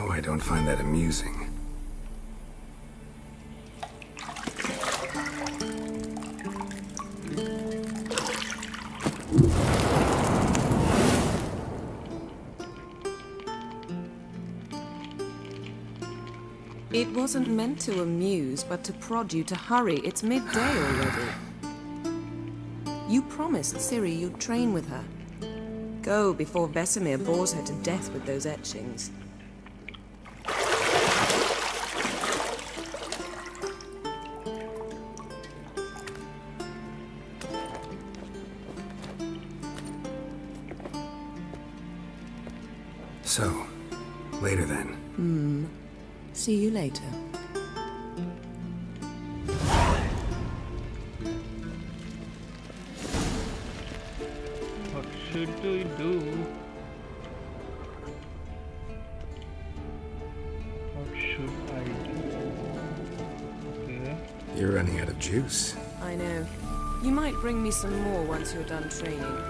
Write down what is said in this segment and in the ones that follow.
know I don't find that amusing. It wasn't meant to amuse, but to prod you to hurry. It's midday already. You promised Ciri you'd train with her. Go before Vesemir bores her to death with those etchings. So, later then. See you later. What should we do? What should I do? Okay. You're running out of juice. I know. You might bring me some more once you're done training.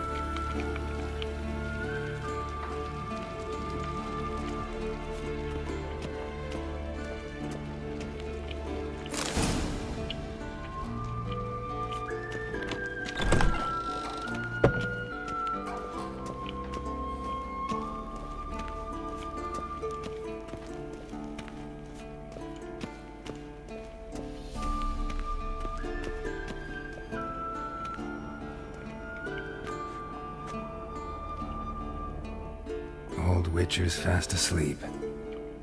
Old Witcher's fast asleep.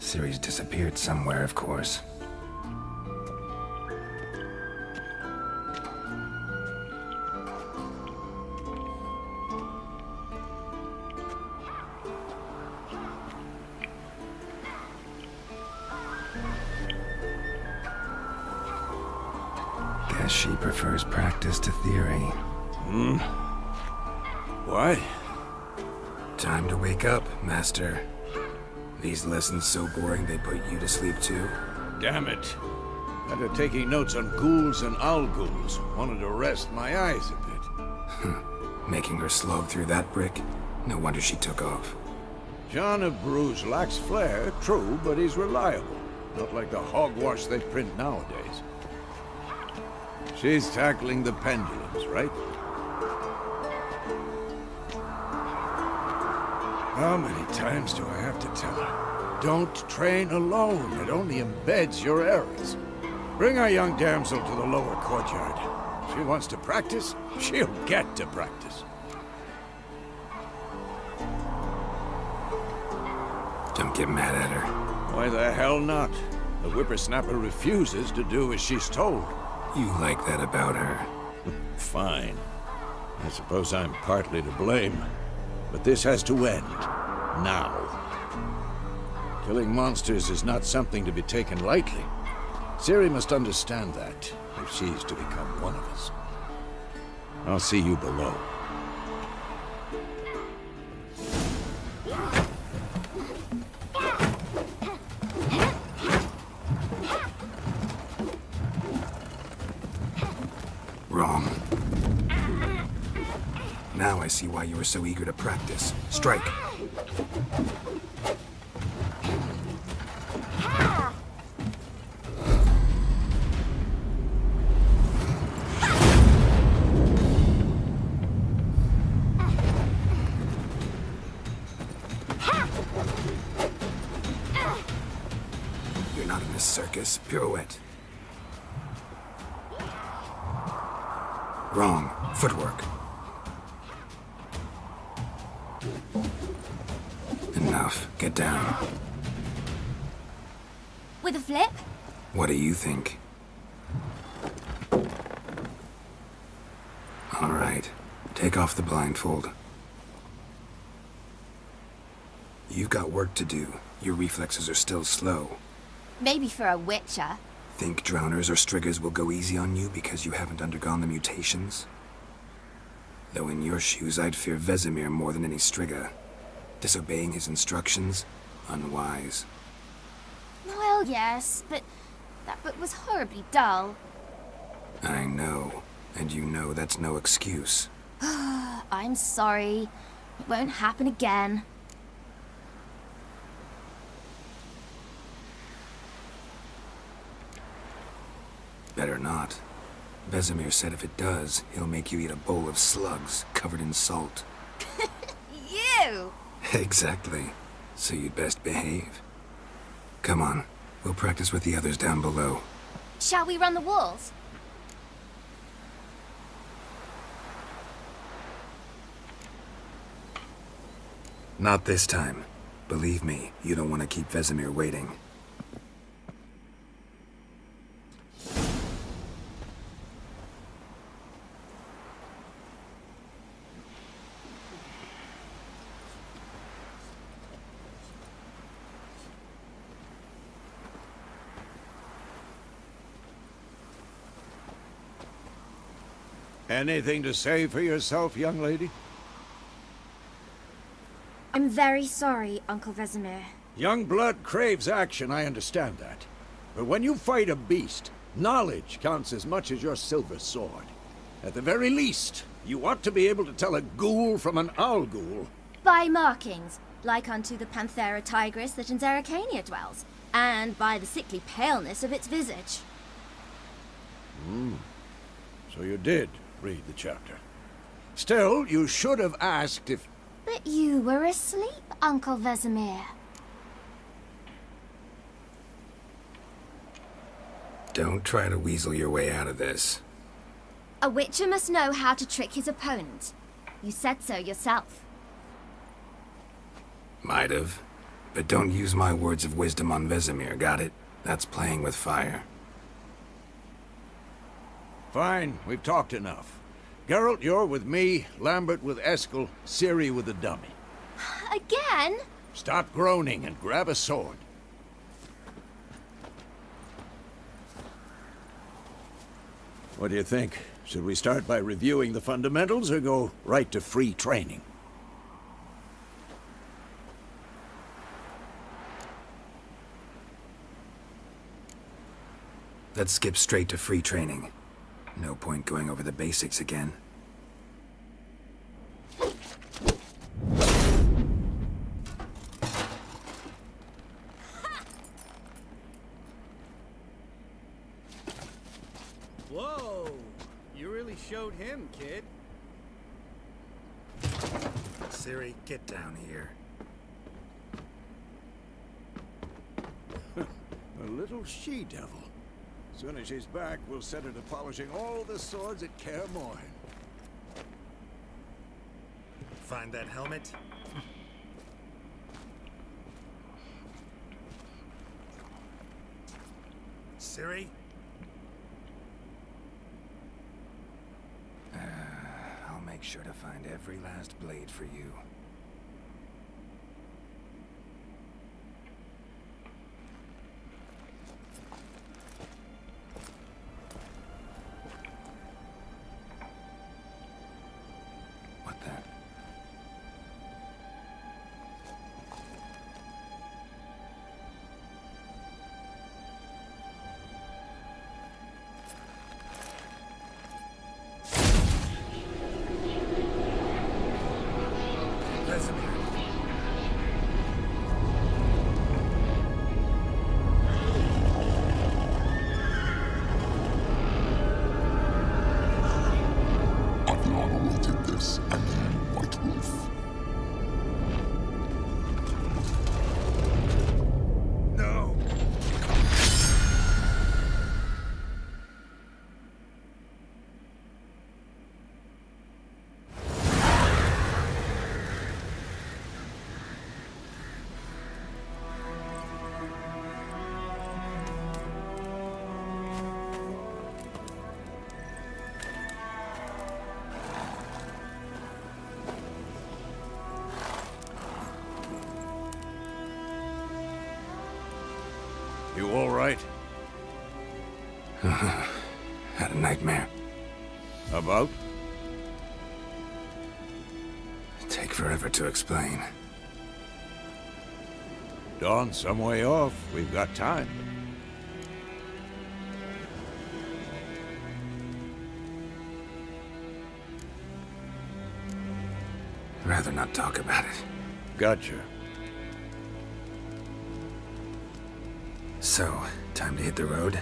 Ciri's disappeared somewhere, of course. Guess she prefers practice to theory. What? Time to wake up, Master. These lessons so boring they put you to sleep too? Damn it. After taking notes on ghouls and owl ghouls, wanted to rest my eyes a bit. Making her slog through that brick? No wonder she took off. John of Bruges lacks flair, true, but he's reliable. Not like the hogwash they print nowadays. She's tackling the pendulums, right? How many times do I have to tell her? Don't train alone. It only embeds your errors. Bring our young damsel to the lower courtyard. She wants to practice, she'll get to practice. Don't get mad at her. Why the hell not? The whippersnapper refuses to do as she's told. You like that about her. Fine. I suppose I'm partly to blame. But this has to end. Now. Killing monsters is not something to be taken lightly. Ciri must understand that, if she's to become one of us. I'll see you below. Wrong. Now I see why you were so eager to practice. Strike! You're not in this circus. Pirouette. Wrong. Footwork. Enough. Get down. With a flip? What do you think? All right. Take off the blindfold. You've got work to do. Your reflexes are still slow. Maybe for a witcher. Think drowners or striggers will go easy on you because you haven't undergone the mutations? Though in your shoes, I'd fear Vesemir more than any strigger. Disobeying his instructions? Unwise. Well, yes, but that book was horribly dull. I know. And you know that's no excuse. I'm sorry. It won't happen again. Better not. Vesemir said if it does, he'll make you eat a bowl of slugs covered in salt. You! Exactly. So you'd best behave. Come on, we'll practice with the others down below. Shall we run the walls? Not this time. Believe me, you don't want to keep Vesemir waiting. Anything to say for yourself, young lady? I'm very sorry, Uncle Vesemir. Young blood craves action, I understand that. But when you fight a beast, knowledge counts as much as your silver sword. At the very least, you ought to be able to tell a ghoul from an owl ghoul. By markings, like unto the Panthera tigris that in Zerrikania dwells, and by the sickly paleness of its visage. So you did read the chapter. Still, you should have asked if... But you were asleep, Uncle Vesemir. Don't try to weasel your way out of this. A witcher must know how to trick his opponent. You said so yourself. Might have. But don't use my words of wisdom on Vesemir, got it? That's playing with fire. Fine, we've talked enough. Geralt, you're with me, Lambert with Eskel, Ciri with the dummy. Again? Stop groaning and grab a sword. What do you think? Should we start by reviewing the fundamentals or go right to free training? Let's skip straight to free training. No point going over the basics again. Whoa! You really showed him, kid. Ciri, get down here. A little she-devil. Soon as she's back, we'll set her to polishing all the swords at Kaer Morhen. Find that helmet? Ciri? I'll make sure to find every last blade for you. What the? Adriana will take this, and you, White Wolf. No! You all right? Had a nightmare. About? Take forever to explain. Dawn's some way off. We've got time. Rather not talk about it. Gotcha. So, time to hit the road?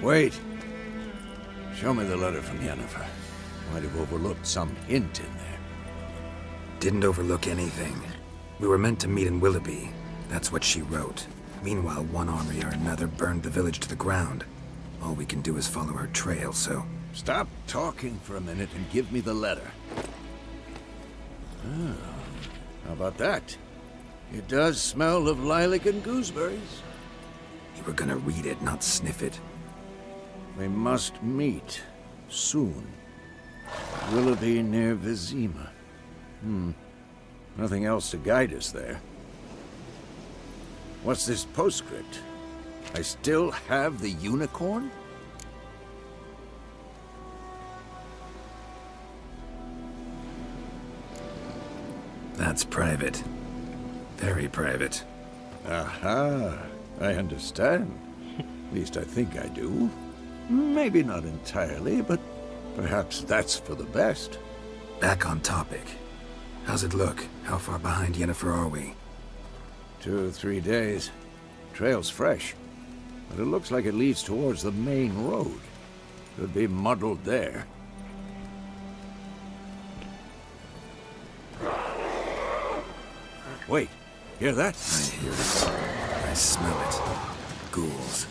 Wait. Show me the letter from Yennefer. Might have overlooked some hint in there. Didn't overlook anything. We were meant to meet in Willoughby. That's what she wrote. Meanwhile, one army or another burned the village to the ground. All we can do is follow her trail, so... Stop talking for a minute and give me the letter. Oh, how about that? It does smell of lilac and gooseberries. You were gonna read it, not sniff it. We must meet. Soon. Willoughby near Vizima. Nothing else to guide us there. What's this postscript? I still have the unicorn? That's private. Very private. Aha, I understand. At least I think I do. Maybe not entirely, but perhaps that's for the best. Back on topic. How's it look? How far behind Yennefer are we? 2 or 3 days. Trail's fresh, but it looks like it leads towards the main road. Could be muddled there. Wait, hear that? I hear it. I smell it. Ghouls.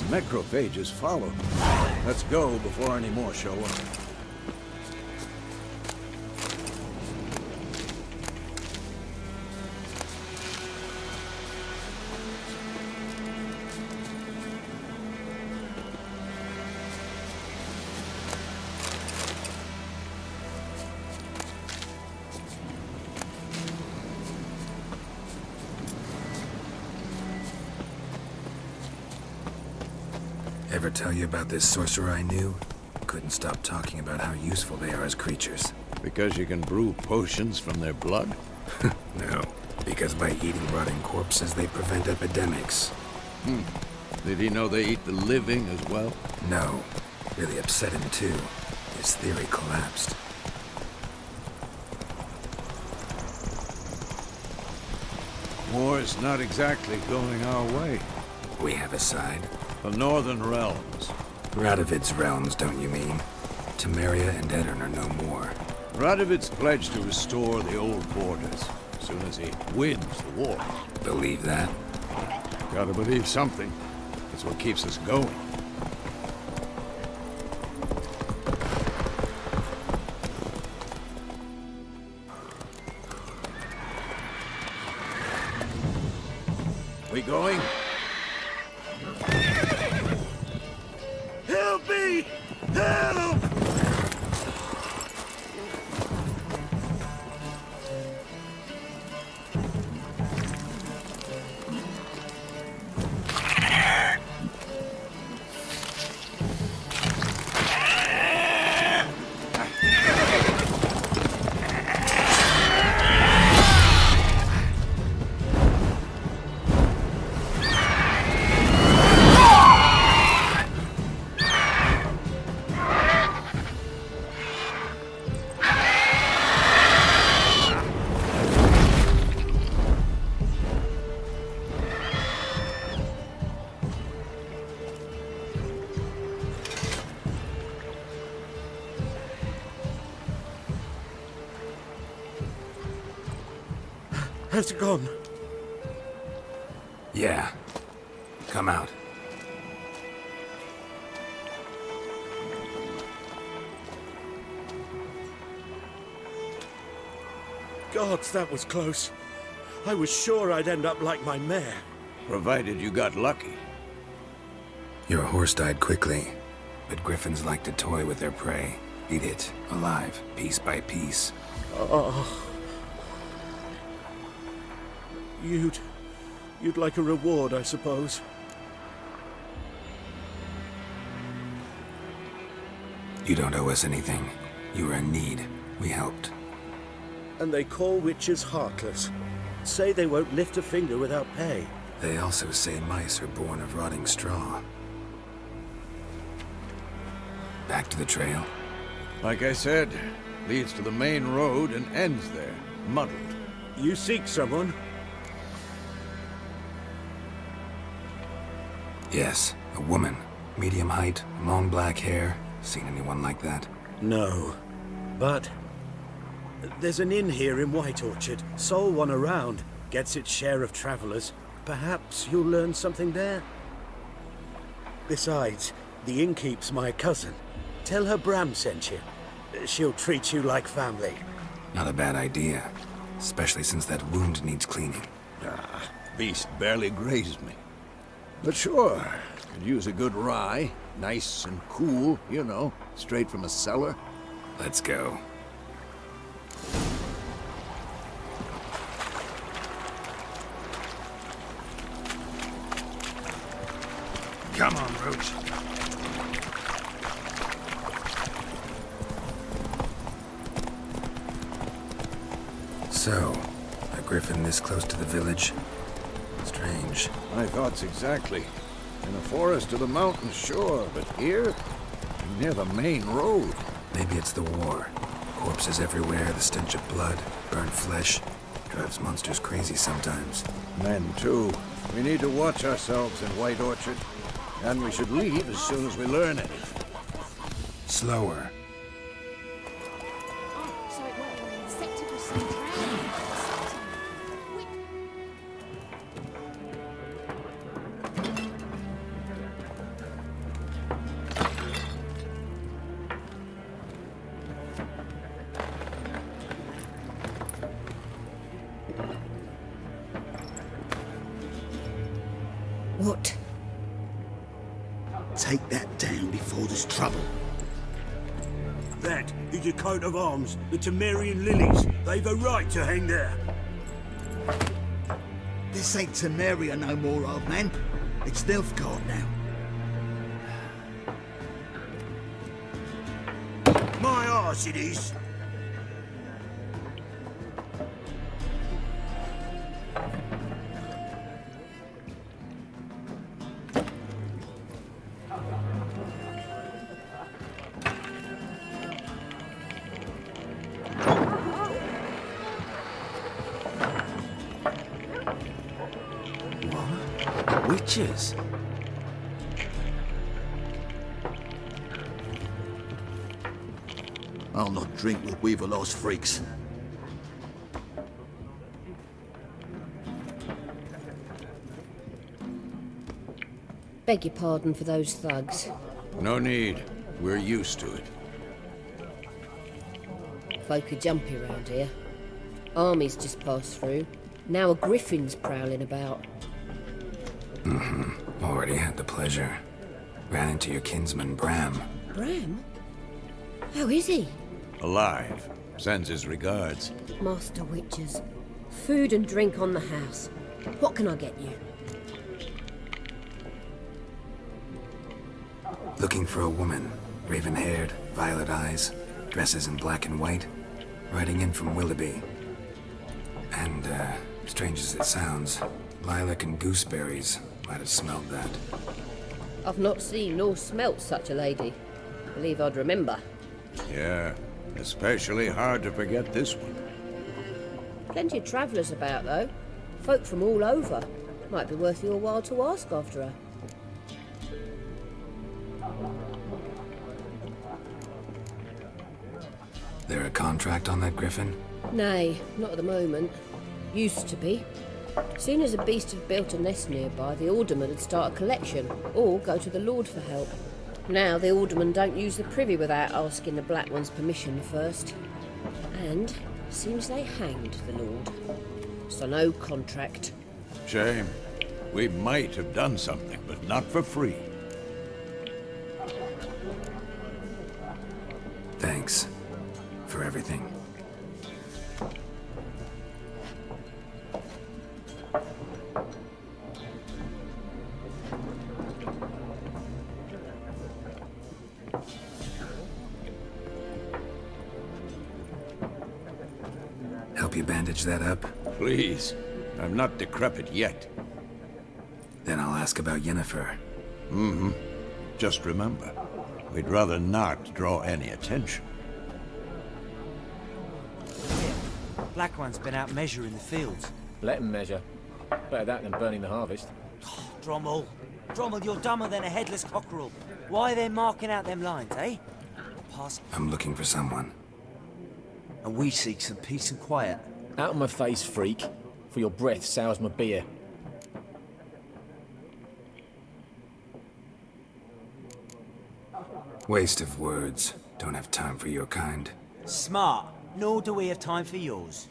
Necrophages follow. Let's go before any more show up. Ever tell you about this sorcerer I knew? Couldn't stop talking about how useful they are as creatures. Because you can brew potions from their blood? No, because by eating rotting corpses, they prevent epidemics. Did he know they eat the living as well? No, really upset him too. His theory collapsed. War's not exactly going our way. We have a side. The Northern Realms. Radovid's realms, don't you mean? Temeria and Edirn are no more. Radovid's pledged to restore the old borders as soon as he wins the war. Believe that? Gotta believe something. It's what keeps us going. We going? Help me! Help! Has it gone? Yeah. Come out. Gods, that was close. I was sure I'd end up like my mare. Provided you got lucky. Your horse died quickly, but griffins like to toy with their prey. Eat it, alive, piece by piece. Oh, You'd like a reward, I suppose. You don't owe us anything. You were in need. We helped. And they call witches heartless. Say they won't lift a finger without pay. They also say mice are born of rotting straw. Back to the trail. Like I said, leads to the main road and ends there, muddled. You seek someone? Yes, a woman. Medium height, long black hair. Seen anyone like that? No. But there's an inn here in White Orchard. Sole one around. Gets its share of travelers. Perhaps you'll learn something there? Besides, the innkeep's my cousin. Tell her Bram sent you. She'll treat you like family. Not a bad idea. Especially since that wound needs cleaning. Beast barely grazed me. But sure, could use a good rye. Nice and cool, you know, straight from a cellar. Let's go. Come on, Roach. So, a griffin this close to the village? Strange. My thoughts exactly. In a forest to the mountains, sure, but here? Near the main road. Maybe it's the war. Corpses everywhere, the stench of blood, burnt flesh. Drives monsters crazy sometimes. Men, too. We need to watch ourselves in White Orchard. And we should leave as soon as we learn anything. Slower. So it was Sector of St. Brown. What? Take that down before there's trouble. That is a coat of arms, the Temerian lilies. They've a right to hang there. This ain't Temeria no more, old man. It's Nilfgaard now. My arse it is. Witches? I'll not drink with Weaverlaw's freaks. Beg your pardon for those thugs. No need. We're used to it. Folk are jumpy around here. Armies just passed through. Now a griffin's prowling about. Already had the pleasure. Ran into your kinsman, Bram. Bram? How is he? Alive. Sends his regards. Master Witches. Food and drink on the house. What can I get you? Looking for a woman. Raven-haired, violet eyes, dresses in black and white. Riding in from Willoughby. And, strange as it sounds, lilac and gooseberries might have smelled that. I've not seen nor smelt such a lady. Believe I'd remember. Yeah, especially hard to forget this one. Plenty of travellers about, though. Folk from all over. Might be worth your while to ask after her. There a contract on that griffin? Nay, not at the moment. Used to be. Soon as a beast had built a nest nearby, the alderman would start a collection, or go to the Lord for help. Now the alderman don't use the privy without asking the Black One's permission first. And seems they hanged the Lord. So no contract. Shame. We might have done something, but not for free. Thanks. For everything. help you bandage that up? Please. I'm not decrepit yet. Then I'll ask about Yennefer. Just remember, we'd rather not draw any attention. Black One's been out measuring the fields. Let him measure. Better that than burning the harvest. Drommel. Drommel, you're dumber than a headless cockerel. Why are they marking out them lines, eh? Pass. I'm looking for someone. And we seek some peace and quiet. Out of my face, freak. For your breath sours my beer. Waste of words. Don't have time for your kind. Smart. Nor do we have time for yours.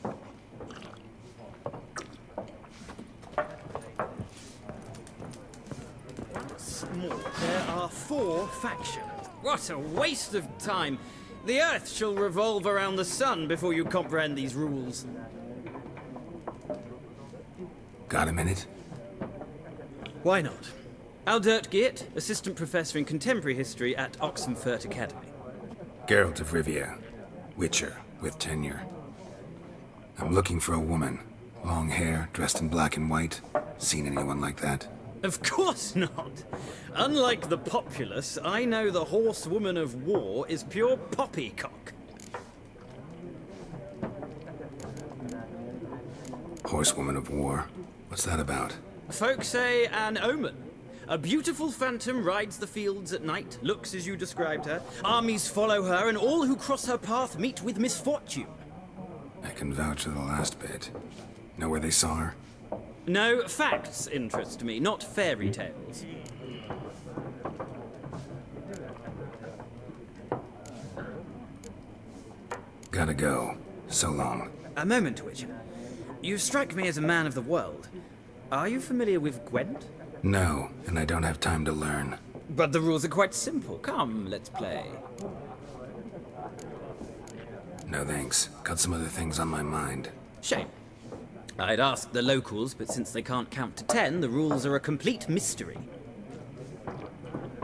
There are 4 factions. What a waste of time. The Earth shall revolve around the sun before you comprehend these rules. Got a minute? Why not? Aldert Geert, Assistant Professor in Contemporary History at Oxenfurt Academy. Geralt of Rivia. Witcher, with tenure. I'm looking for a woman. Long hair, dressed in black and white. Seen anyone like that? Of course not. Unlike the populace, I know the horsewoman of war is pure poppycock. Horsewoman of war? What's that about? Folk say an omen. A beautiful phantom rides the fields at night, looks as you described her. Armies follow her, and all who cross her path meet with misfortune. I can vouch for the last bit. Know where they saw her? No, facts interest me, not fairy tales. Gotta go. So long. A moment, Witcher. You strike me as a man of the world. Are you familiar with Gwent? No, and I don't have time to learn. But the rules are quite simple. Come, let's play. No thanks. Got some other things on my mind. Shame. I'd ask the locals, but since they can't count to 10, the rules are a complete mystery.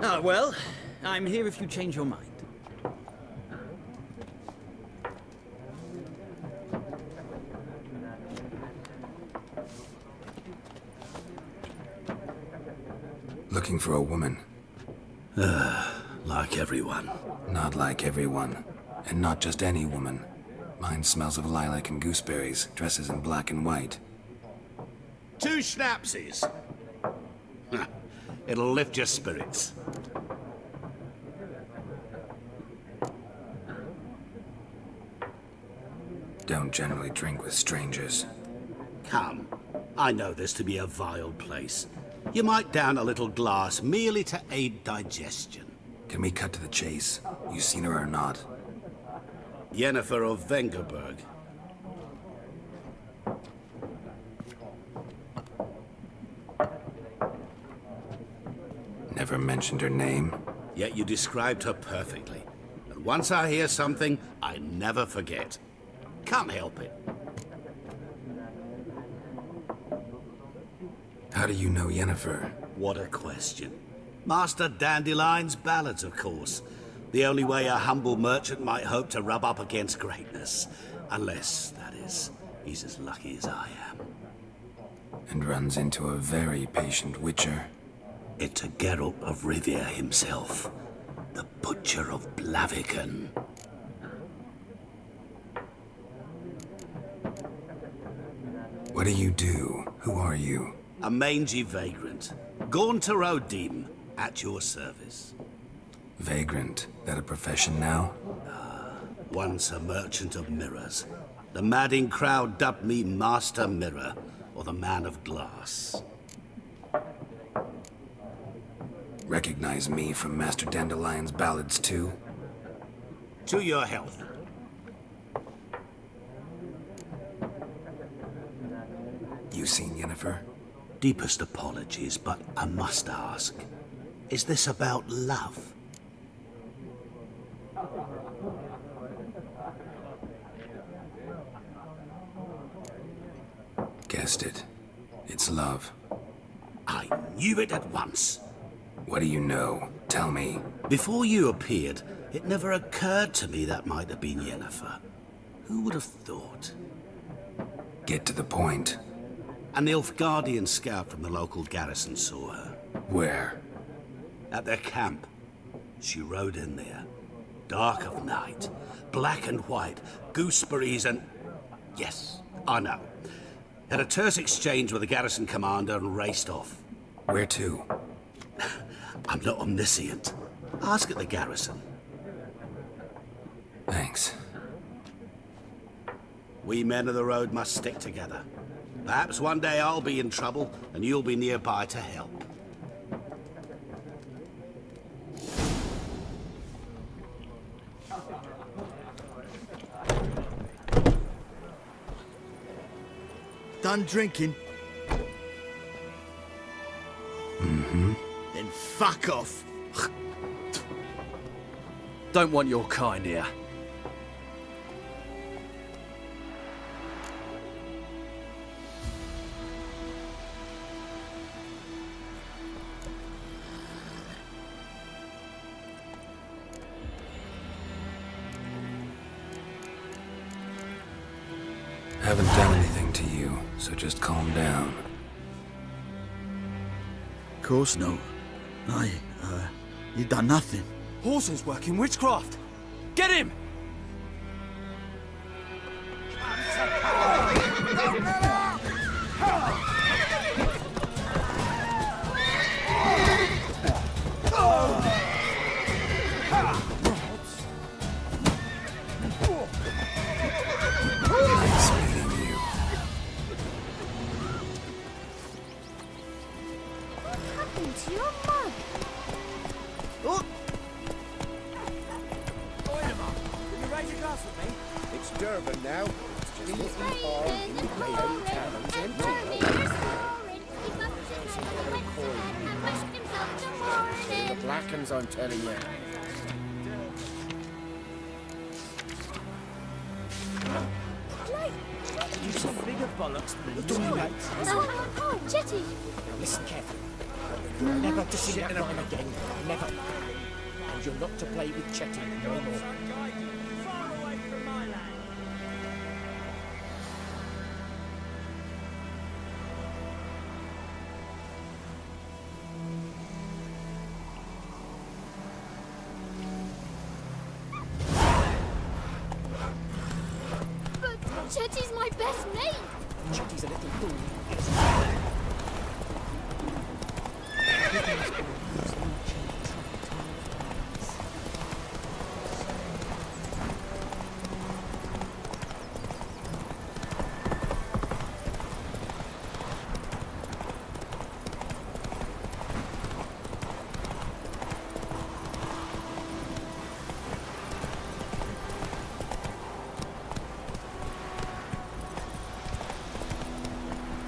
Ah, well, I'm here if you change your mind. Looking for a woman. Like everyone. Not like everyone. And not just any woman. Mine smells of lilac and gooseberries, dresses in black and white. 2 schnapsies. It'll lift your spirits. Don't generally drink with strangers. Come. I know this to be a vile place. You might down a little glass merely to aid digestion. Can we cut to the chase? You seen her or not? Yennefer of Vengerberg. Never mentioned her name. Yet you described her perfectly. And once I hear something, I never forget. Can't help it. How do you know Yennefer? What a question. Master Dandelion's ballads, of course. The only way a humble merchant might hope to rub up against greatness. Unless, that is, he's as lucky as I am. And runs into a very patient witcher. It's a Geralt of Rivia himself. The Butcher of Blaviken. What do you do? Who are you? A mangy vagrant. Gaunter O'Dim, at your service. Vagrant. That a profession now? Once a merchant of mirrors. The madding crowd dubbed me Master Mirror, or the Man of Glass. Recognize me from Master Dandelion's ballads too? To your health. You seen Yennefer? Deepest apologies, but I must ask. Is this about love? Guessed it. It's love. I knew it at once. What do you know? Tell me. Before you appeared, it never occurred to me that might have been Yennefer. Who would have thought? Get to the point. An Nilfgaardian scout from the local garrison saw her. Where? At their camp. She rode in there. Dark of night. Black and white. Gooseberries and... Yes, I know. Had a terse exchange with the garrison commander and raced off. Where to? I'm not omniscient. Ask at the garrison. Thanks. We men of the road must stick together. Perhaps one day I'll be in trouble and you'll be nearby to help. Done drinking? Mm-hmm. Then fuck off. Don't want your kind here. Haven't done anything to you, so just calm down. Of course no. You done nothing. Horson's working witchcraft. Get him! Nice meeting you. What happened to your mug? Can you raise a glass with me? It's Durban now. It's just It's little bar raining in and the pouring. town's And empty. Bernie is snoring. He must have had a wet sweat and washed himself this morning. The Blackens, I'm telling you. You some bigger bollocks, please. Oh, Chetty! Listen carefully. You're never to see that line again. Never. And you're not to play with Chetty no more. Far away from my land. But Chetty's my best mate! Chetty's a little fool.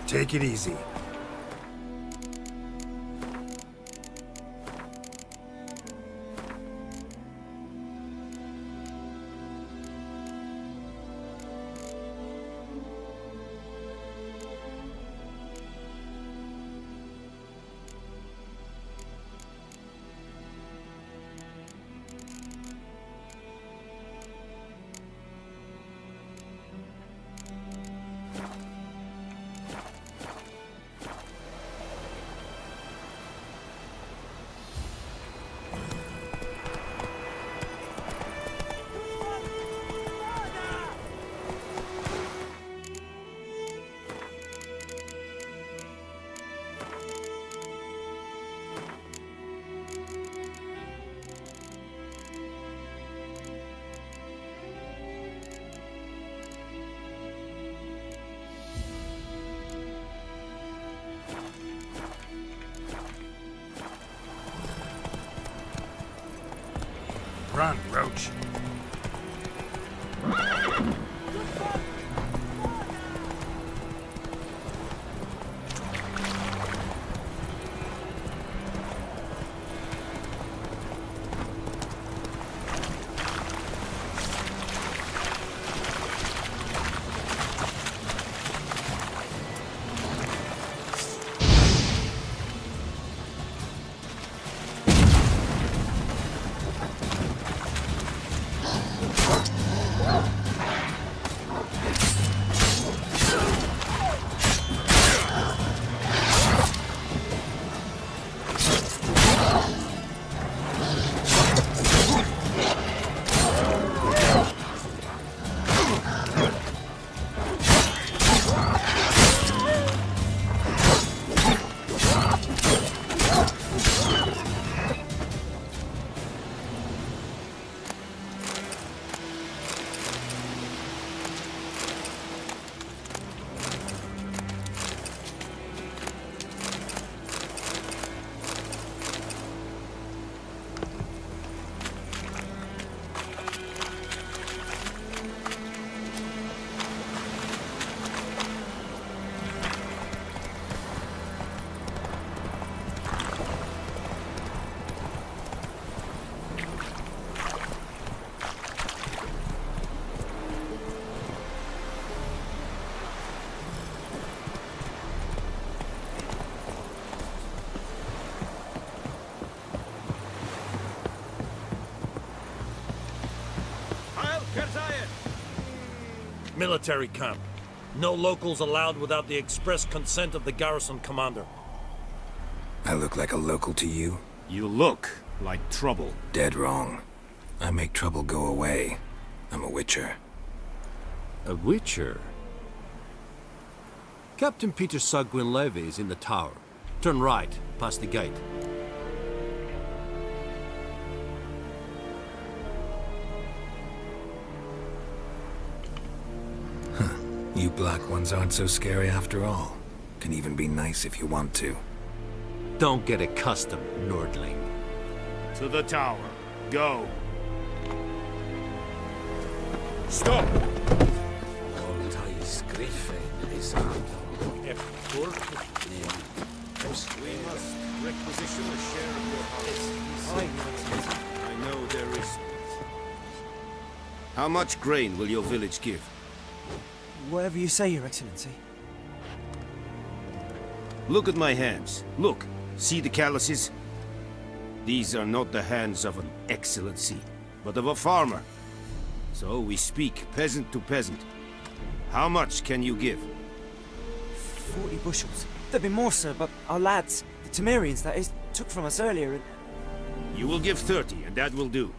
Take it easy. Run, Roach. Military camp. No locals allowed without the express consent of the garrison commander. I look like a local to you? You look like trouble. Dead wrong. I make trouble go away. I'm a witcher. A witcher? Captain Peter Saar Gwynleve is in the tower. Turn right, past the gate. You black ones aren't so scary after all. Can even be nice if you want to. Don't get accustomed, Nordling. To the tower. Go. Stop! We must requisition a share of your harvest. I know there is. How much grain will your village give? Whatever you say, Your Excellency. Look at my hands. Look. See the calluses? These are not the hands of an excellency, but of a farmer. So we speak peasant to peasant. How much can you give? 40 bushels. There'd be more, sir, but our lads, the Temerians that is, took from us earlier and... You will give 30, and that will do.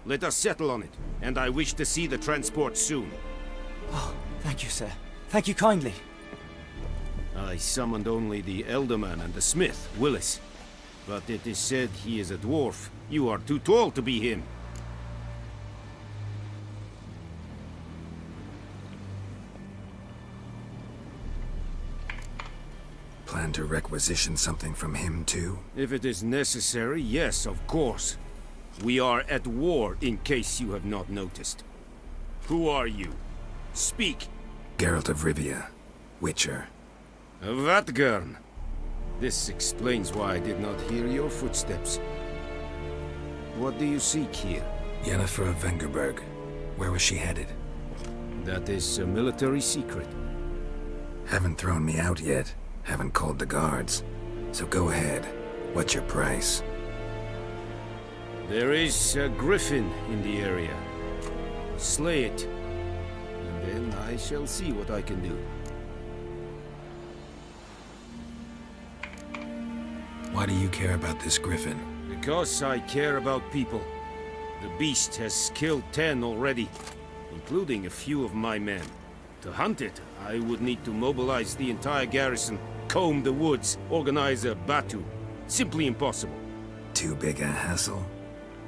Let us settle on it, and I wish to see the transport soon. Oh, thank you, sir. Thank you kindly. I summoned only the Elderman and the smith, Willis. But it is said he is a dwarf. You are too tall to be him. Plan to requisition something from him, too? If it is necessary, yes, of course. We are at war, in case you have not noticed. Who are you? Speak! Geralt of Rivia, Witcher. Vatt'ghern. This explains why I did not hear your footsteps. What do you seek here? Yennefer of Vengerberg. Where was she headed? That is a military secret. Haven't thrown me out yet. Haven't called the guards. So go ahead. What's your price? There is a griffin in the area. Slay it. And then I shall see what I can do. Why do you care about this griffin? Because I care about people. The beast has killed 10 already, including a few of my men. To hunt it, I would need to mobilize the entire garrison, comb the woods, organize a battue. Simply impossible. Too big a hassle?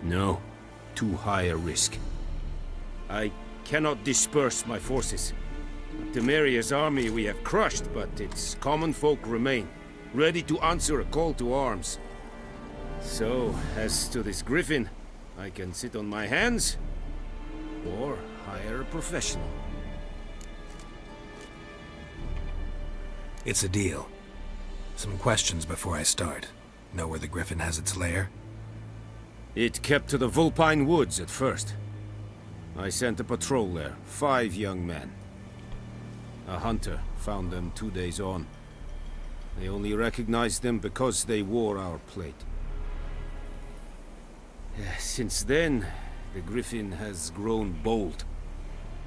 No. Too high a risk. I cannot disperse my forces. Temeria's army we have crushed, but its common folk remain, ready to answer a call to arms. So, as to this griffin, I can sit on my hands, or hire a professional. It's a deal. Some questions before I start. Know where the griffin has its lair? It kept to the Vulpine Woods at first. I sent a patrol there, 5 young men. A hunter found them 2 days on. They only recognized them because they wore our plate. Since then, the griffin has grown bold.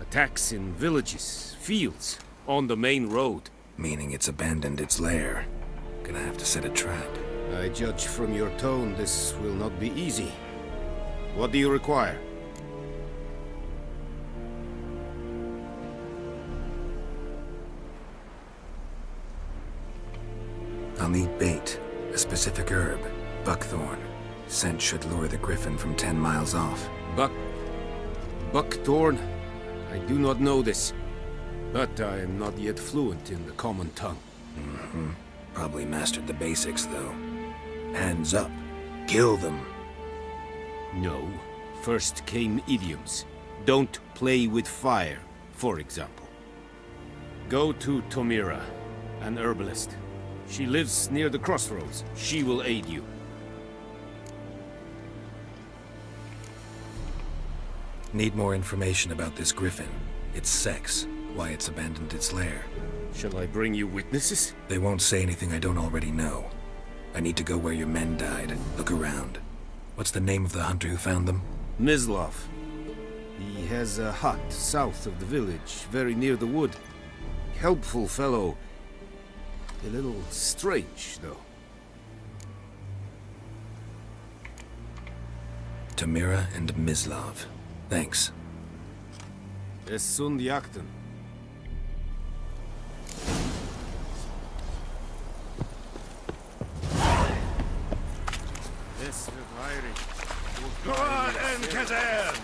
Attacks in villages, fields, on the main road. Meaning it's abandoned its lair. Gonna have to set a trap. I judge from your tone this will not be easy. What do you require? I'll need bait, a specific herb, buckthorn. Scent should lure the griffin from 10 miles off. Buckthorn? I do not know this, but I am not yet fluent in the common tongue. Mm-hmm. Probably mastered the basics, though. Hands up. Kill them. No. First came idioms. Don't play with fire, for example. Go to Tomira, an herbalist. She lives near the crossroads. She will aid you. Need more information about this griffin. Its sex, why it's abandoned its lair. Shall I bring you witnesses? They won't say anything I don't already know. I need to go where your men died. Look around. What's the name of the hunter who found them? Mislav. He has a hut south of the village, very near the wood. Helpful fellow. A little strange, though. Tamira and Mislav. Thanks. Es sunt jakten. Go on, Kazan!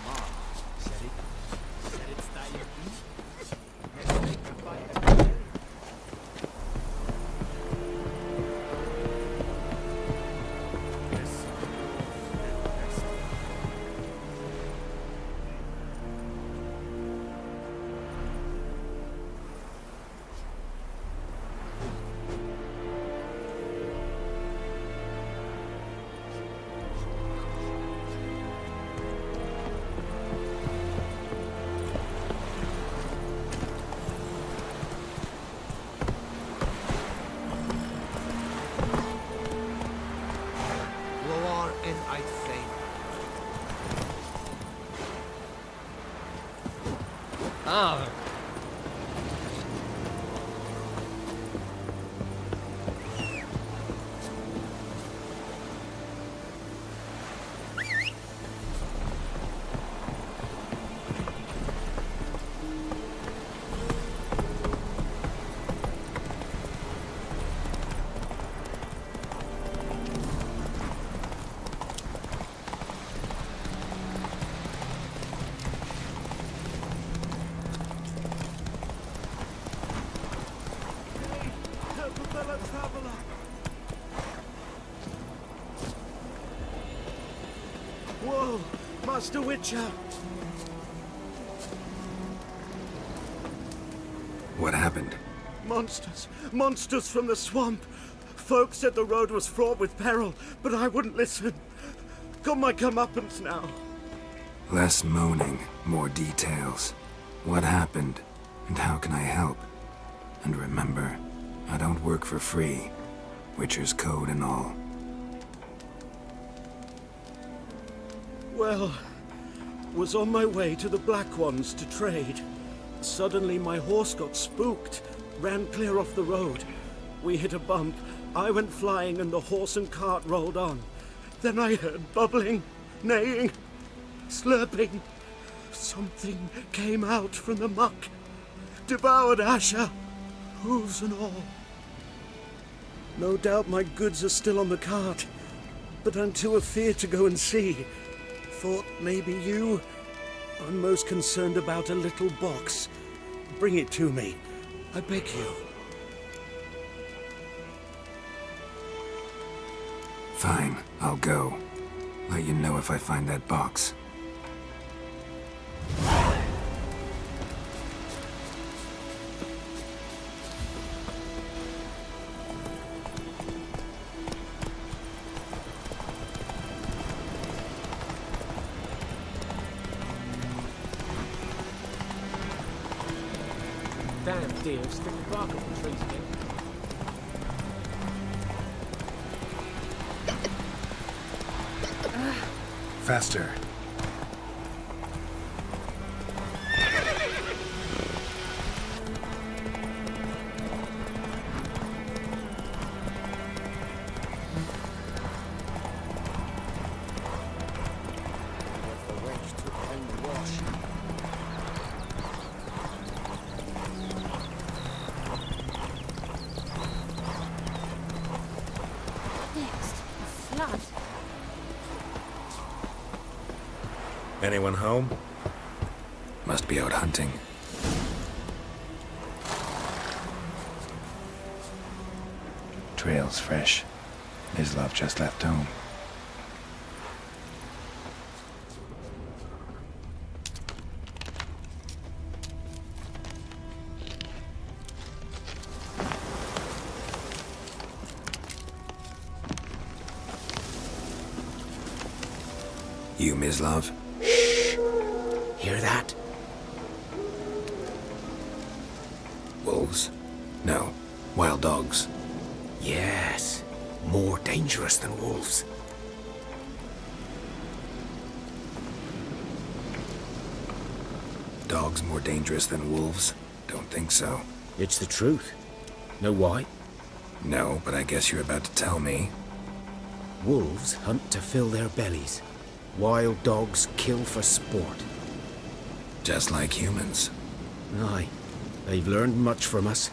Ah. Whoa, Master Witcher! What happened? Monsters! Monsters from the swamp! Folk said the road was fraught with peril, but I wouldn't listen. Got my comeuppance now. Less moaning, more details. What happened, and how can I help? And remember, I don't work for free. Witcher's code and all. Well, was on my way to the Black Ones to trade. Suddenly my horse got spooked, ran clear off the road. We hit a bump, I went flying and the horse and cart rolled on. Then I heard bubbling, neighing, slurping. Something came out from the muck, devoured Asher, hooves and all. No doubt my goods are still on the cart, but I'm too afeard to go and see. Thought maybe you? I'm most concerned about a little box. Bring it to me, I beg you. Fine, I'll go. Let you know if I find that box. Damn deer, stick the bark up the trees again. Faster. Flood. Anyone home? Must be out hunting. Trail's fresh. Mislav just left home. You, Mislav? Hear that? Wolves? No. Wild dogs. Yes. More dangerous than wolves. Dogs more dangerous than wolves? Don't think so. It's the truth. Know why? No, but I guess you're about to tell me. Wolves hunt to fill their bellies. Wild dogs kill for sport. Just like humans. Aye. They've learned much from us.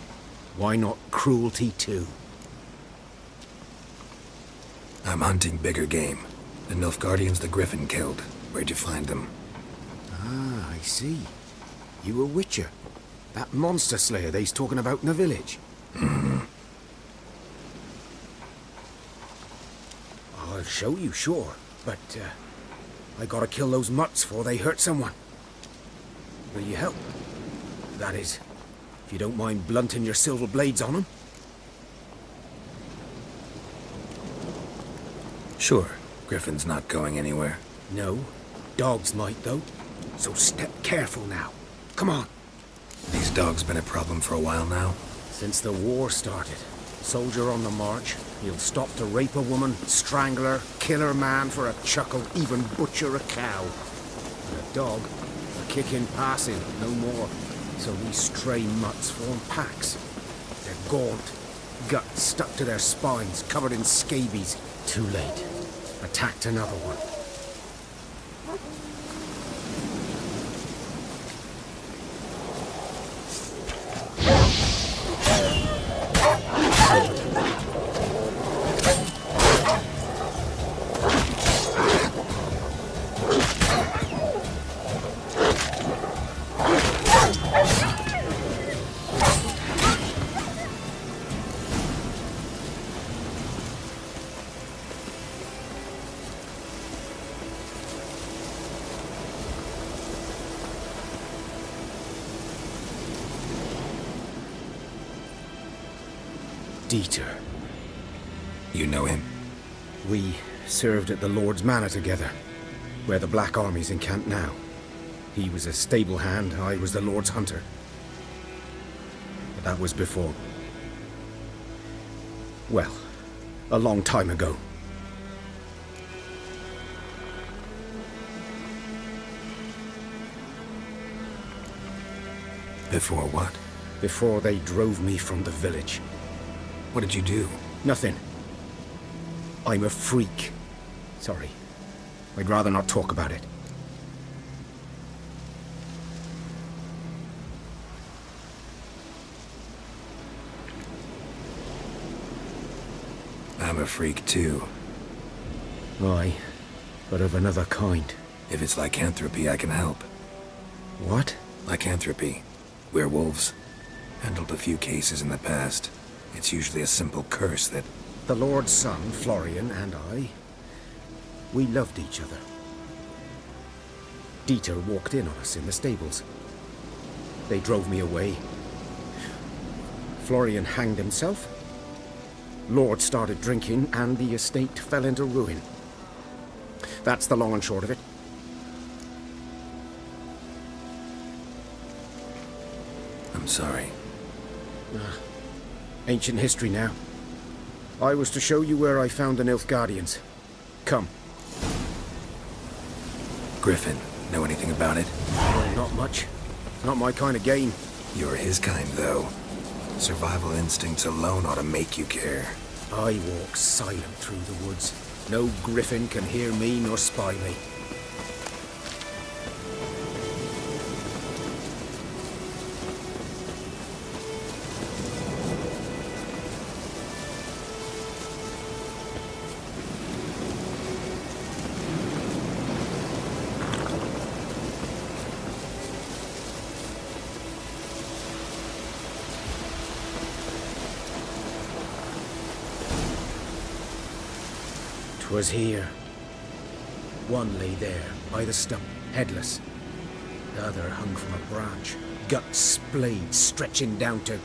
Why not cruelty too? I'm hunting bigger game. The Nilfgaardians the Griffin killed. Where'd you find them? Ah, I see. You a witcher. That monster slayer they's talking about in the village. I'll show you, sure. But, I gotta kill those mutts before they hurt someone. Will you help? That is, if you don't mind blunting your silver blades on them. Sure. Griffin's not going anywhere. No. Dogs might, though. So step careful now. Come on. These dogs been a problem for a while now? Since the war started. Soldier on the march. He'll stop to rape a woman, strangle her, kill her man for a chuckle, even butcher a cow. And a dog, a kick in passing, no more. So these stray mutts form packs. They're gaunt, guts stuck to their spines, covered in scabies. Too late. Attacked another one. Dieter. You know him? We served at the Lord's Manor together, where the Black Army's encamped now. He was a stable hand, I was the Lord's hunter. But that was before. Well, a long time ago. Before what? Before they drove me from the village. What did you do? Nothing. I'm a freak. Sorry. I'd rather not talk about it. I'm a freak too. Aye, but of another kind. If it's lycanthropy, I can help. What? Lycanthropy. Werewolves. Handled a few cases in the past. It's usually a simple curse that... The Lord's son, Florian, and I, we loved each other. Dieter walked in on us in the stables. They drove me away. Florian hanged himself. Lord started drinking, and the estate fell into ruin. That's the long and short of it. I'm sorry. Ancient history now. I was to show you where I found the Nilfgaardians. Come. Griffin, know anything about it? Not much. It's not my kind of game. You're his kind, though. Survival instincts alone ought to make you care. I walk silent through the woods. No griffin can hear me nor spy me. Was here. One lay there, by the stump, headless. The other hung from a branch, guts splayed, stretching down to...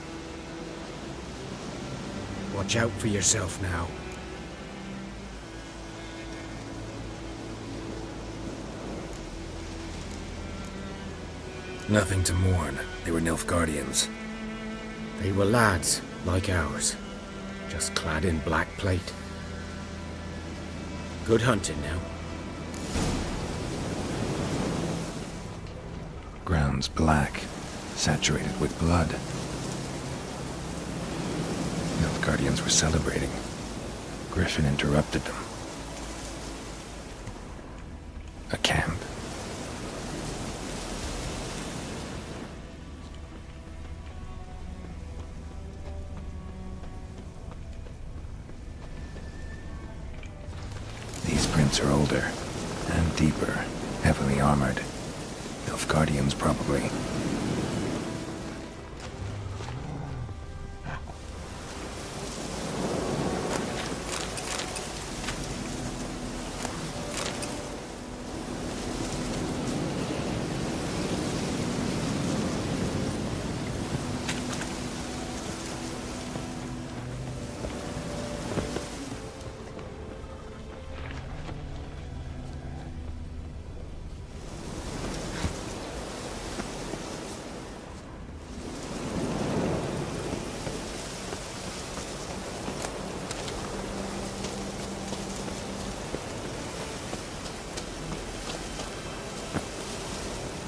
Watch out for yourself now. Nothing to mourn. They were Nilfgaardians. They were lads, like ours, just clad in black plate. Good hunting now. Ground's black, saturated with blood. Nilfgaardians were celebrating. Griffin interrupted them. A camp. These prints are older and deeper, heavily armored. Nilfgaardians, probably.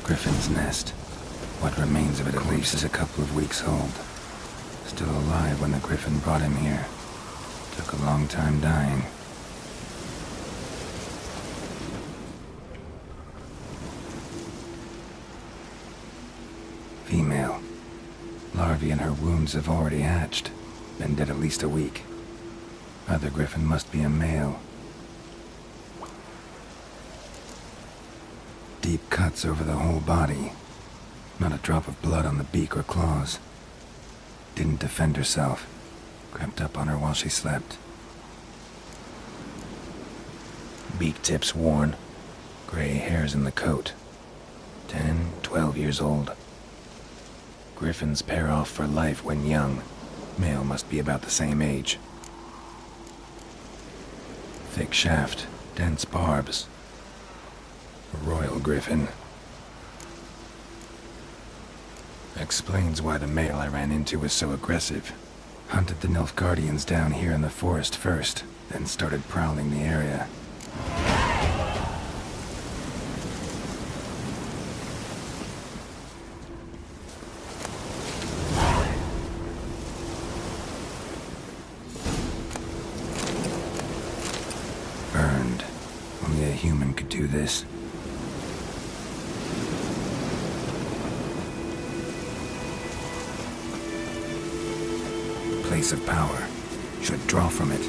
Griffin's nest. What remains of it, at least, is a couple of weeks old. Still alive when the Griffin brought him here. Took a long time dying. Female. Larvae in her wounds have already hatched. Been dead at least a week. Other Griffin must be a male. Deep cuts over the whole body. Not a drop of blood on the beak or claws. Didn't defend herself. Crept up on her while she slept. Beak tips worn. Gray hairs in the coat. 10, 12 years old. Griffins pair off for life when young. Male must be about the same age. Thick shaft, dense barbs. A royal griffin. Explains why the male I ran into was so aggressive. Hunted the Nilfgaardians down here in the forest first, then started prowling the area. Burned. Only a human could do this. Place of power. Should draw from it.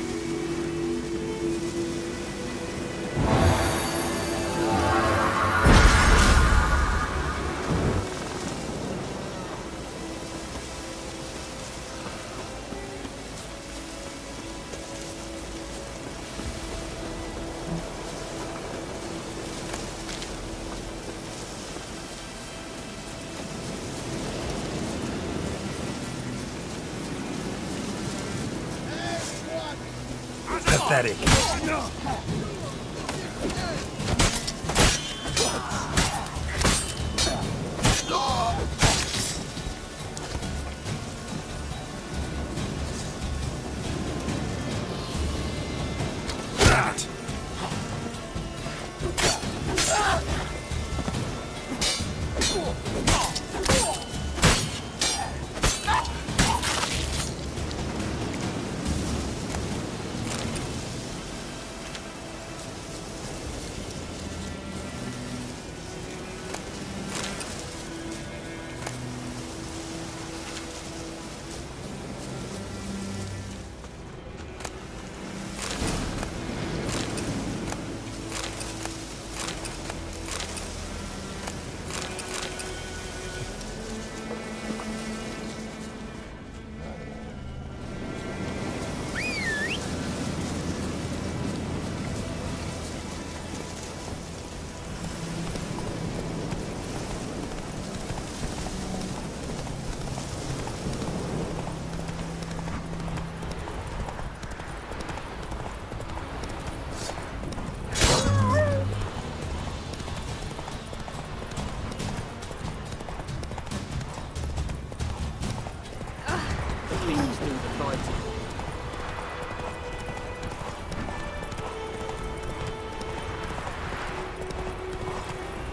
Pathetic.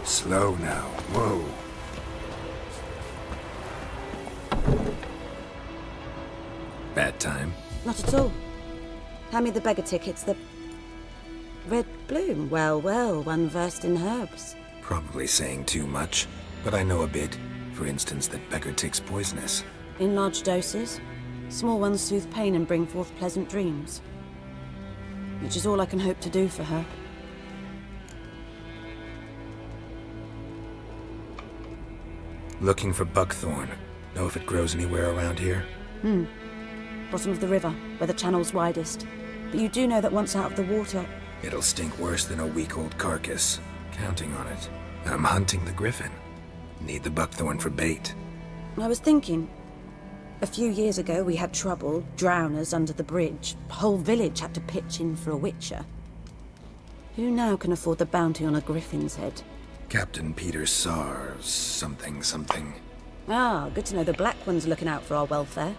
Slow now. Whoa. Bad time? Not at all. Hand me the beggar tickets, the... Red bloom. Well, well, one versed in herbs. Probably saying too much, but I know a bit. For instance, that beggar tick's poisonous. In large doses. Small ones soothe pain and bring forth pleasant dreams. Which is all I can hope to do for her. Looking for buckthorn. Know if it grows anywhere around here? Bottom of the river, where the channel's widest. But you do know that once out of the water... It'll stink worse than a week-old carcass. Counting on it. I'm hunting the griffin. Need the buckthorn for bait. I was thinking... A few years ago we had trouble, drowners under the bridge. The whole village had to pitch in for a witcher. Who now can afford the bounty on a griffin's head? Captain Peter Sars, something. Ah, good to know the Black One's looking out for our welfare.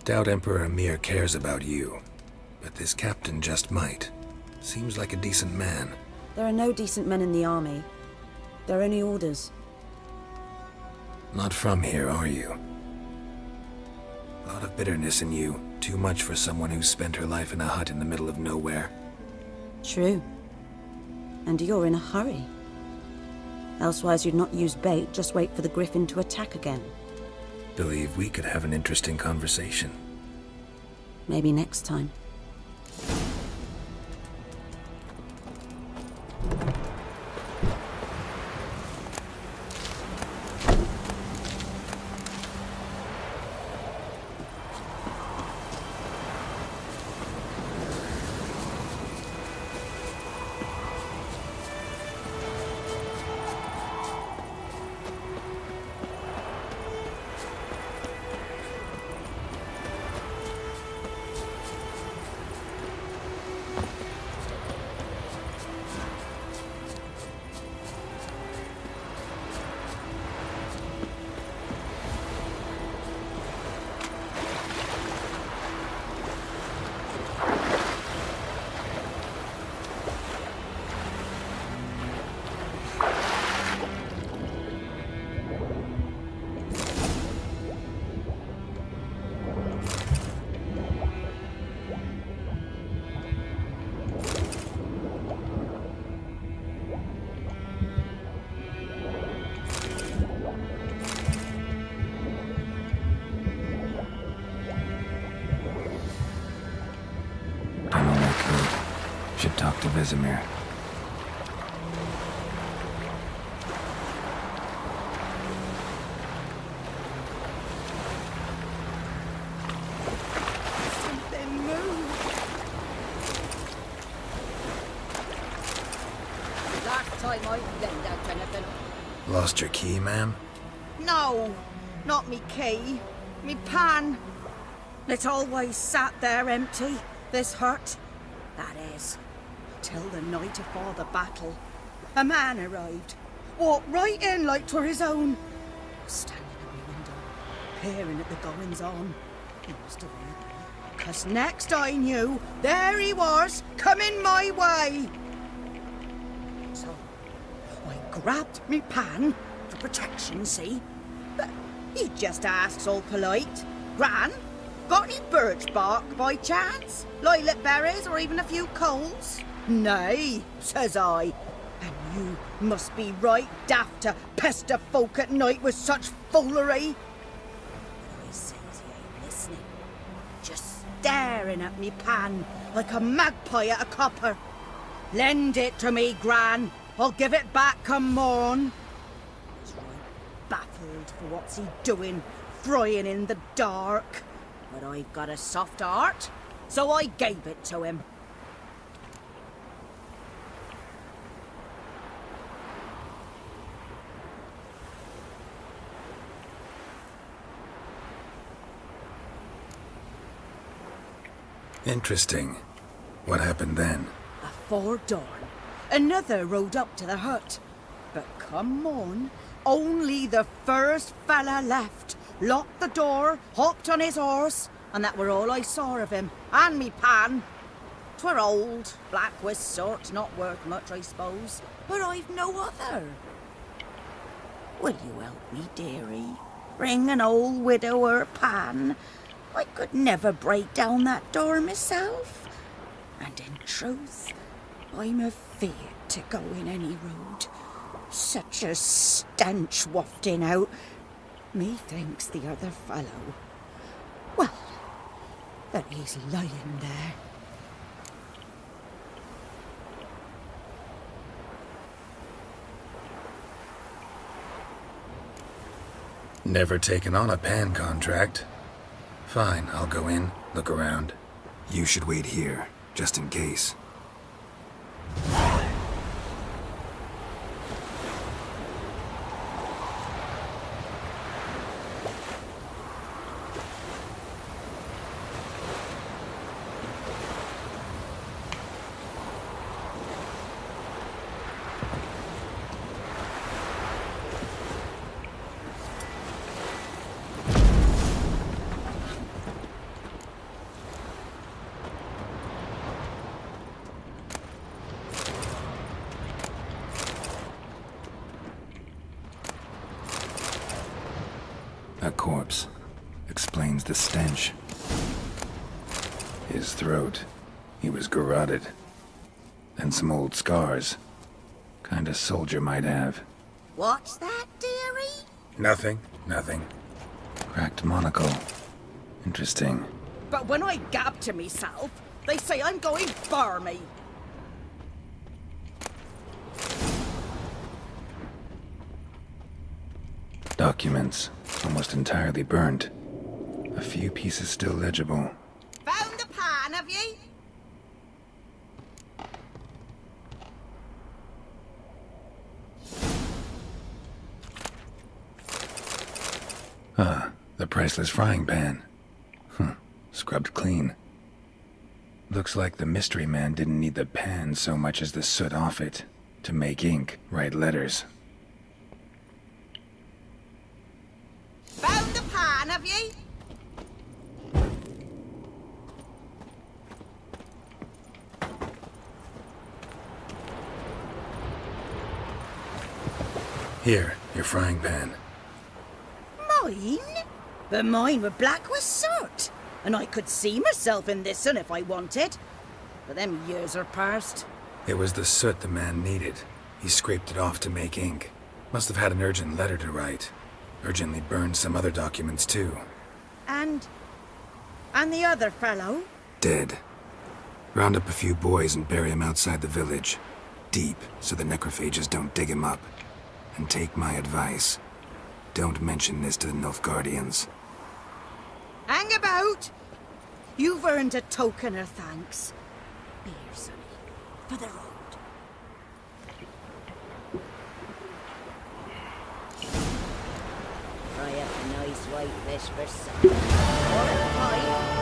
Doubt Emperor Emir cares about you, but this captain just might. Seems like a decent man. There are no decent men in the army. They're only orders. Not from here, are you? A lot of bitterness in you. Too much for someone who's spent her life in a hut in the middle of nowhere. True. And you're in a hurry. Elsewise you'd not use bait, just wait for the griffin to attack again. Believe we could have an interesting conversation. Maybe next time. Should talk to Vesemir. Last time I lend out anything. Lost your key, ma'am? No, not me key. Me pan. It always sat there empty, this hut. That is, till the night afore the battle. A man arrived, walked right in like 'twere his own. Standing at my window, peering at the goings-on. He must have heard me, 'cause next I knew, there he was, coming my way. So, I grabbed me pan, for protection, see? But he just asks all polite, Gran, got any birch bark by chance? Lilac berries or even a few coals? Nay, says I. And you must be right daft to pester folk at night with such foolery. I says he ain't listening. Just staring at me pan like a magpie at a copper. Lend it to me, Gran. I'll give it back come morn. He's right baffled for what's he doing, frying in the dark. But I've got a soft heart, so I gave it to him. Interesting. What happened then? Afore dawn, another rode up to the hut. But come on, only the first fella left. Locked the door, hopped on his horse, and that were all I saw of him, and me pan. 'Twere old, black was sort, not worth much, I suppose. But I've no other. Will you help me, dearie? Bring an old widower pan. I could never break down that door myself. And in truth, I'm afeard to go in any road. Such a stench wafting out. Methinks the other fellow, well, that he's lying there. Never taken on a pan contract. Fine, I'll go in, look around. You should wait here, just in case. A corpse. Explains the stench. His throat. He was garroted. And some old scars. Kind of soldier might have. What's that, dearie? Nothing. Cracked monocle. Interesting. But when I gab to myself, they say I'm going barmy. Documents. Almost entirely burnt. A few pieces still legible. Found the pan, have ye? Ah, the priceless frying pan. Scrubbed clean. Looks like the mystery man didn't need the pan so much as the soot off it to make ink, write letters. Found the pan, have ye? Here, your frying pan. Mine? But mine were black with soot, and I could see myself in this one if I wanted. But them years are past. It was the soot the man needed. He scraped it off to make ink. Must have had an urgent letter to write. Urgently burned some other documents too. And the other fellow? Dead. Round up a few boys and bury him outside the village. Deep, so the necrophages don't dig him up. And take my advice. Don't mention this to the Nilfgaardians. Hang about! You've earned a token of thanks. Beer, sonny, for the road. Fry up a nice white fish for supper. Or a pie.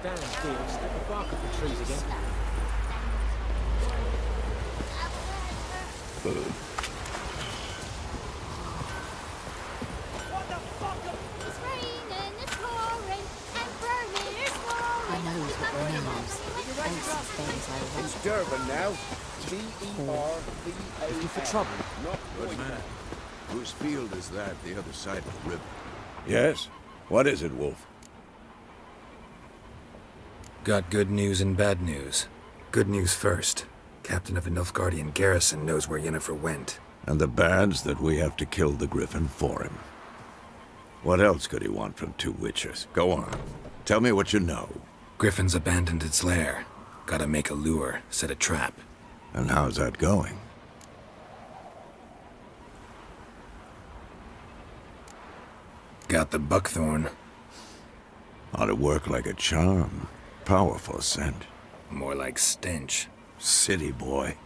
Damn, dear, stick the bark off the trees again. I know what your name is. It's Durban now. D-E-R-V-A-N. Looking for trouble? Good man. Whose field is that, the other side of the river? Yes? What is it, Wolf? Got good news and bad news. Good news first. Captain of a Nilfgaardian garrison knows where Yennefer went. And the bad's that we have to kill the Griffin for him. What else could he want from two witchers? Go on. Tell me what you know. Griffin's abandoned its lair. Gotta make a lure, set a trap. And how's that going? Got the buckthorn. Ought to work like a charm. Powerful scent. More like stench. City boy.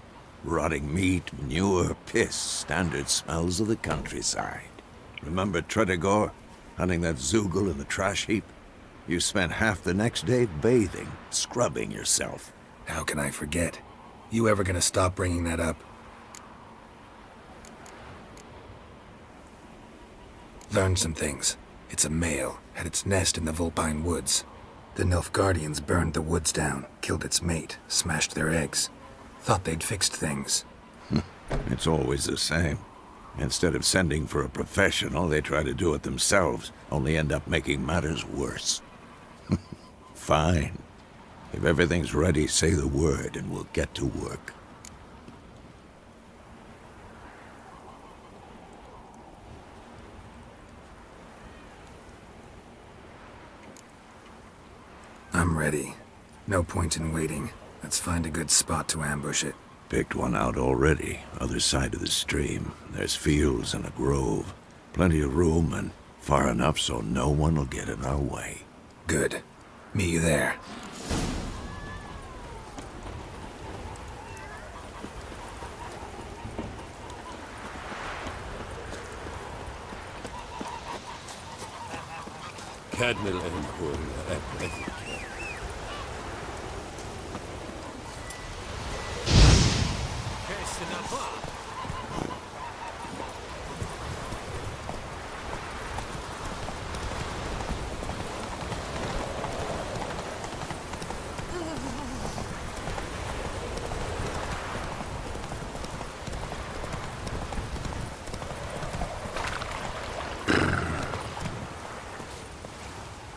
Rotting meat, manure, piss. Standard smells of the countryside. Remember Tredegor? Hunting that Zoogle in the trash heap? You spent half the next day bathing, scrubbing yourself. How can I forget? You ever gonna stop bringing that up? Learned some things. It's a male, had its nest in the Vulpine Woods. The Nilfgaardians burned the woods down, killed its mate, smashed their eggs. Thought they'd fixed things. It's always the same. Instead of sending for a professional, they try to do it themselves, only end up making matters worse. Fine. If everything's ready, say the word and we'll get to work. I'm ready. No point in waiting. Let's find a good spot to ambush it. Picked one out already, other side of the stream. There's fields and a grove. Plenty of room and far enough so no one will get in our way. Good. Meet you there. Cadmil and Hul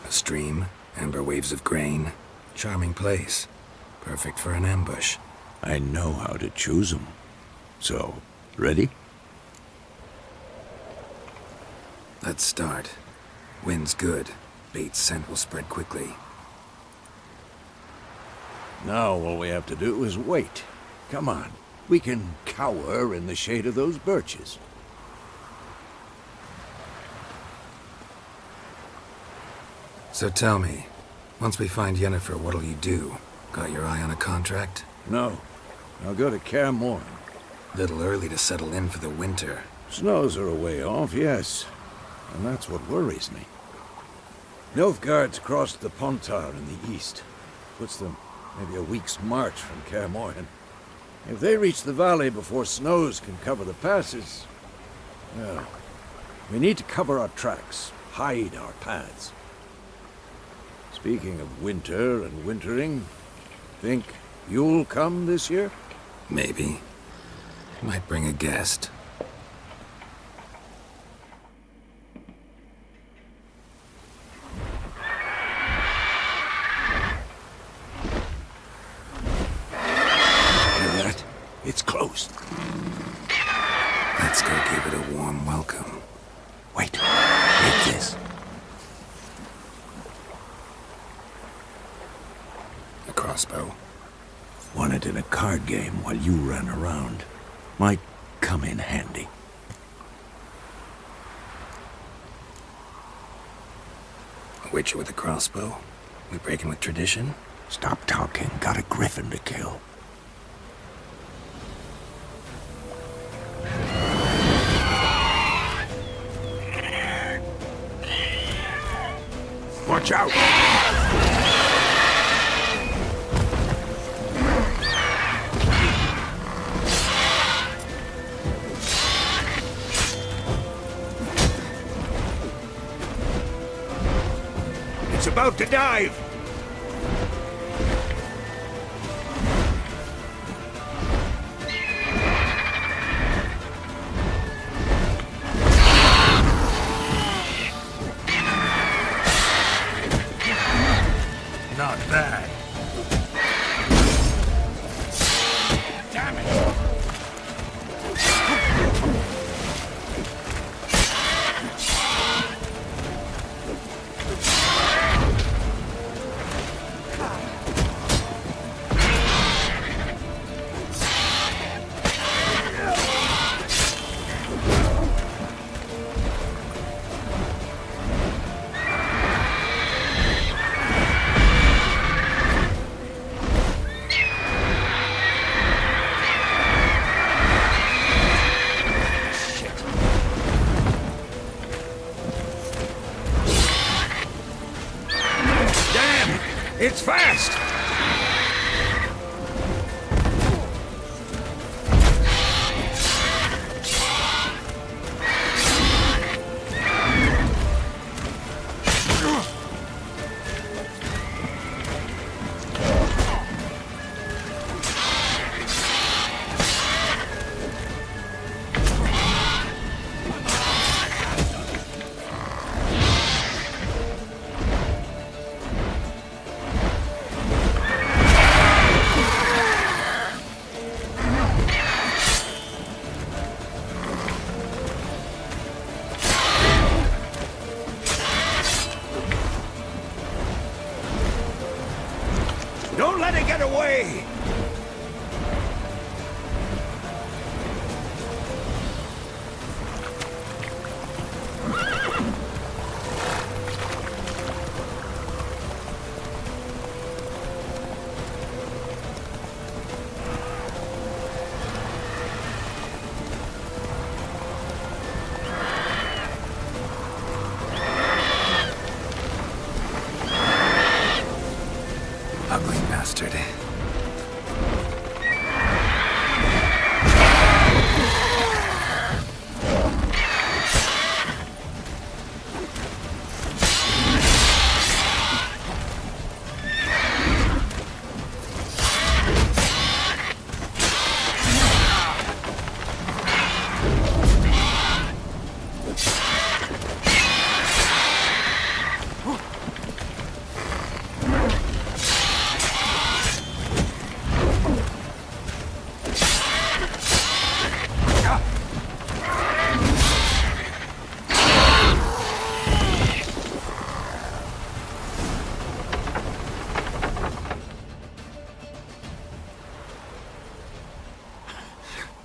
A stream, amber waves of grain. Charming place. Perfect for an ambush. I know how to choose them. So, ready? Let's start. Wind's good. Bait's scent will spread quickly. Now all we have to do is wait. Come on. We can cower in the shade of those birches. So tell me, once we find Yennefer, what'll you do? Got your eye on a contract? No. I'll go to Kaer Morhen. Little early to settle in for the winter. Snows are a way off, yes. And that's what worries me. Nilfgaard's crossed the Pontar in the east. Puts them maybe a week's march from Kaer Morhen. If they reach the valley before snows can cover the passes, well, we need to cover our tracks, hide our paths. Speaking of winter and wintering, think you'll come this year? Maybe. Might bring a guest. Hear that? It's close. Let's go give it a warm welcome. Wait. Take this. A crossbow. Won it in a card game while you ran around. Might come in handy. A witcher with a crossbow? We breaking with tradition? Stop talking. Got a griffin to kill. Watch out! It's about to dive! Not bad.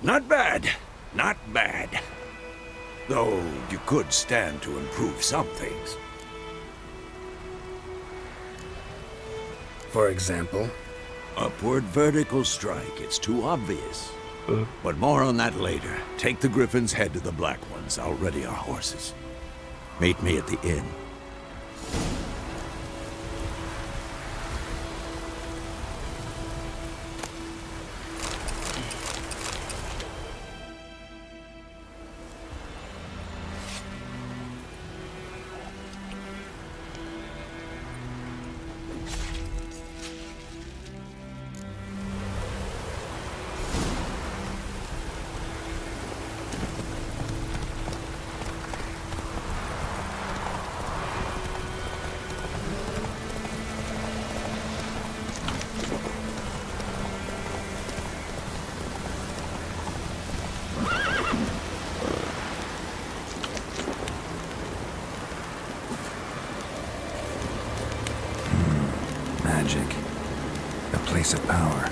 Not bad. Not bad. Though you could stand to improve some things. For example? Upward vertical strike. It's too obvious. But more on that later. Take the Griffins, head to the Black Ones. I'll ready our horses. Meet me at the inn. Magic. A place of power.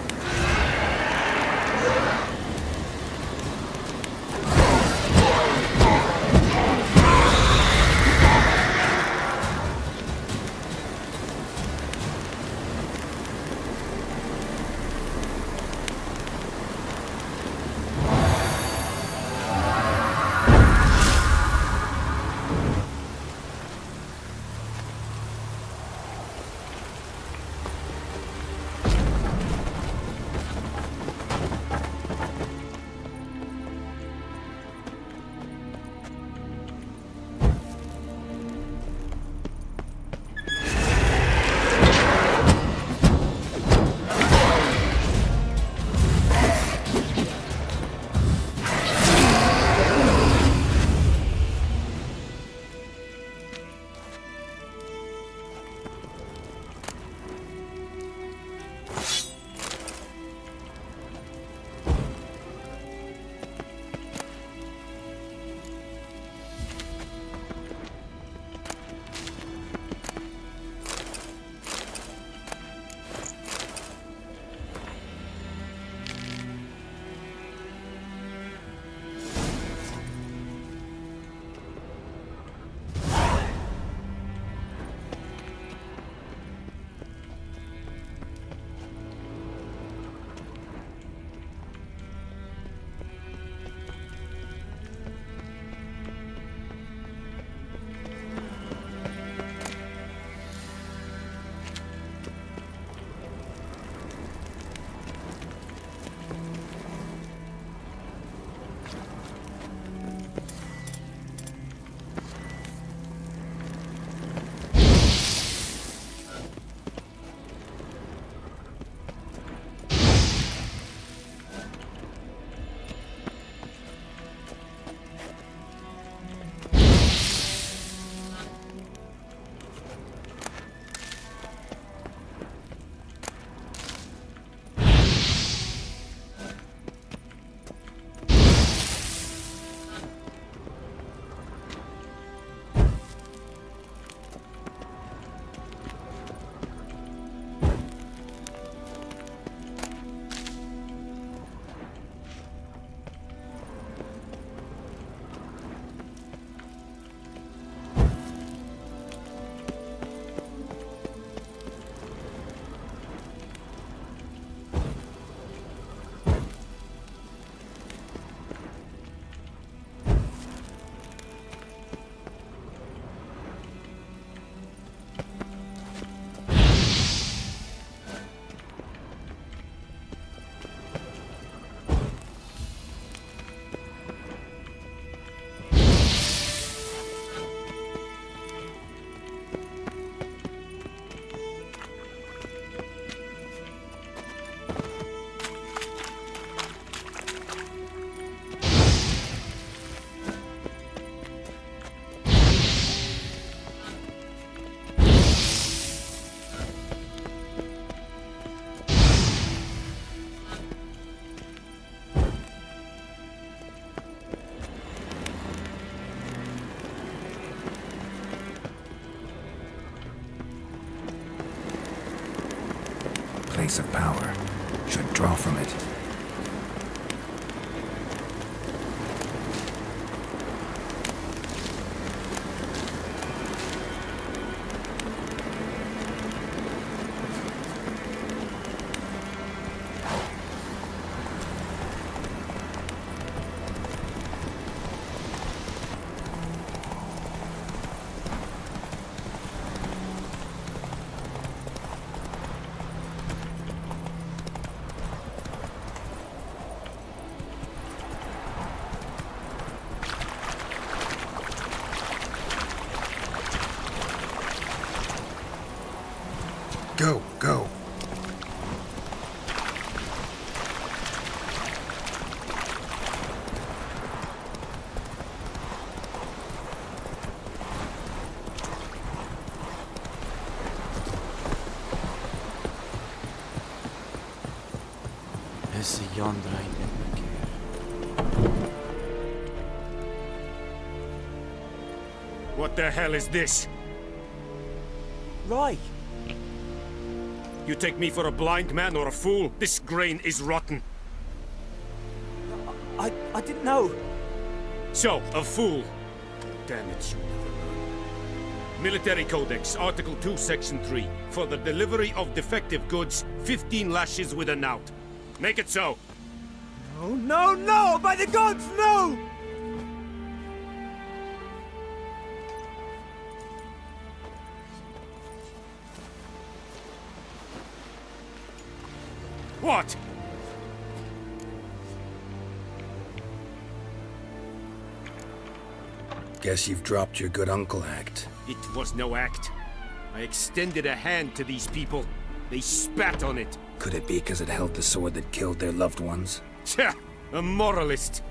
Place of power. Should draw from it. Go, go. Esse yonder ain't What the hell is this? Right. You take me for a blind man or a fool? This grain is rotten. I didn't know. So, a fool. Damn it, you never learn. Military Codex, Article 2, Section 3. For the delivery of defective goods, 15 lashes with a knout. Make it so. No, no, no! By the gods, no! What? Guess you've dropped your good uncle act. It was no act. I extended a hand to these people. They spat on it. Could it be because it held the sword that killed their loved ones? Tja, a moralist.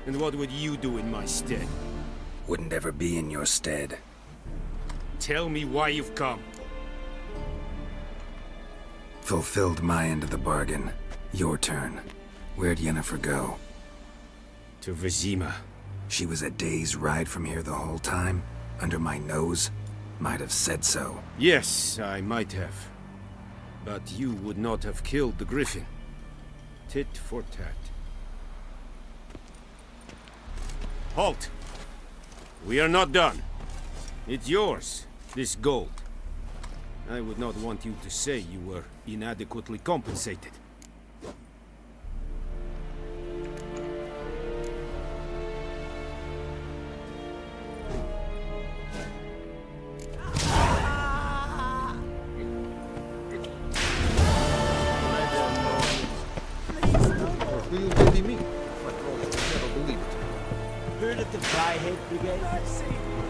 And what would you do in my stead? Wouldn't ever be in your stead. Tell me why you've come. Fulfilled my end of the bargain. Your turn. Where'd Yennefer go? To Vizima. She was a day's ride from here the whole time? Under my nose? Might have said so. Yes, I might have. But you would not have killed the griffin. Tit for tat. Halt! We are not done. It's yours, this gold. I would not want you to say you were inadequately compensated. Heard of the Dryhead Brigade?